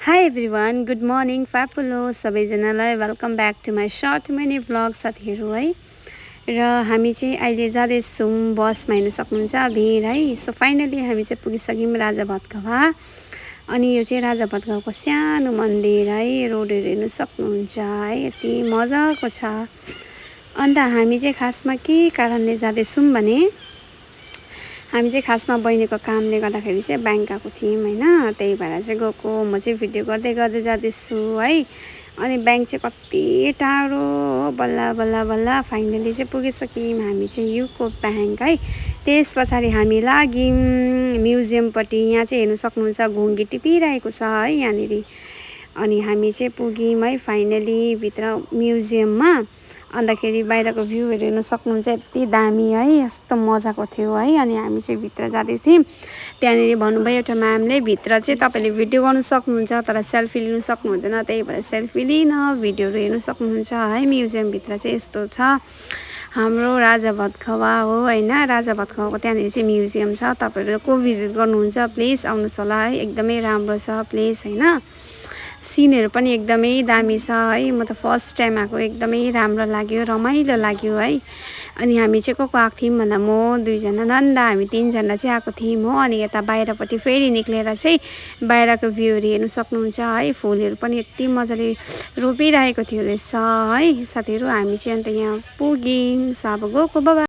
High everyone, good morning फापुलो सबैजनालाई welcome back to my short mini vlog साथीहरू है। र हामी चाहिँ अहिले जाँदैछौँ बसमा, हेर्नु सक्नुहुन्छ भिड है। सो फाइनली हामी चाहिँ पुगिसक्यौँ राजा भातखावा। अनि यो चाहिँ राजा भातखावाको सानो मन्दिर है। रोडहरू हेर्नु सक्नुहुन्छ है, यति मजाको छ। अन्त हामी चाहिँ खासमा के कारणले जाँदैछौँ भने हामी चाहिँ खासमा बहिनीको कामले गर्दाखेरि चाहिँ ब्याङ्क गएको थियौँ हैन। त्यही भएर चाहिँ गएको। म चाहिँ भिडियो गर्दै गर्दै जाँदैछु है। अनि ब्याङ्क चाहिँ कति टाढो, बल्ल बल्ल बल्ल फाइनली चाहिँ पुगिसक्यौँ हामी चाहिँ युको ब्याङ्क है। त्यस पछाडि हामी लाग्यौँ म्युजियमपट्टि। यहाँ चाहिँ हेर्नु सक्नुहुन्छ घुङ्गी टिपिरहेको छ है यहाँनिर। अनि हामी चाहिँ पुग्यौँ है फाइनली भित्र म्युजियममा। अन्तखेरि बाहिरको भ्यूहरू हेर्नु सक्नुहुन्छ, यति दामी है, यस्तो मजाको थियो है। अनि हामी चाहिँ भित्र जाँदै थियौँ। त्यहाँनिर भन्नुभयो एउटा म्यामले, भित्र चाहिँ तपाईँले भिडियो गर्नु सक्नुहुन्छ तर सेल्फी लिनु सक्नुहुँदैन, त्यही भएर सेल्फी लिन भिडियोहरू हेर्नु सक्नुहुन्छ है। म्युजियमभित्र चाहिँ यस्तो छ, हाम्रो राजा भातखावा हो हैन। राजा भातखावाको त्यहाँनिर चाहिँ म्युजियम छ। तपाईँहरू को भिजिट गर्नुहुन्छ प्लिज आउनुहोस् होला है, एकदमै राम्रो छ प्लेस हैन। सिनहरू पनि एकदमै दामी छ है। म त फर्स्ट टाइम आएको, एकदमै राम्रो लाग्यो, रमाइलो लाग्यो है। अनि हामी चाहिँ को आएको थियौँ भन्दा म, दुईजना नन्दा, हामी तीनजना चाहिँ आएको थियौँ हो। अनि यता बाहिरपट्टि फेरि निक्लेर चाहिँ बाहिरको भ्यूहरू हेर्नु सक्नुहुन्छ है। फुलहरू पनि यति मजाले रोपिरहेको थियो रहेछ है साथीहरू। हामी चाहिँ अन्त यहाँ पुग्यौँ। सो अब गएको, बाबा।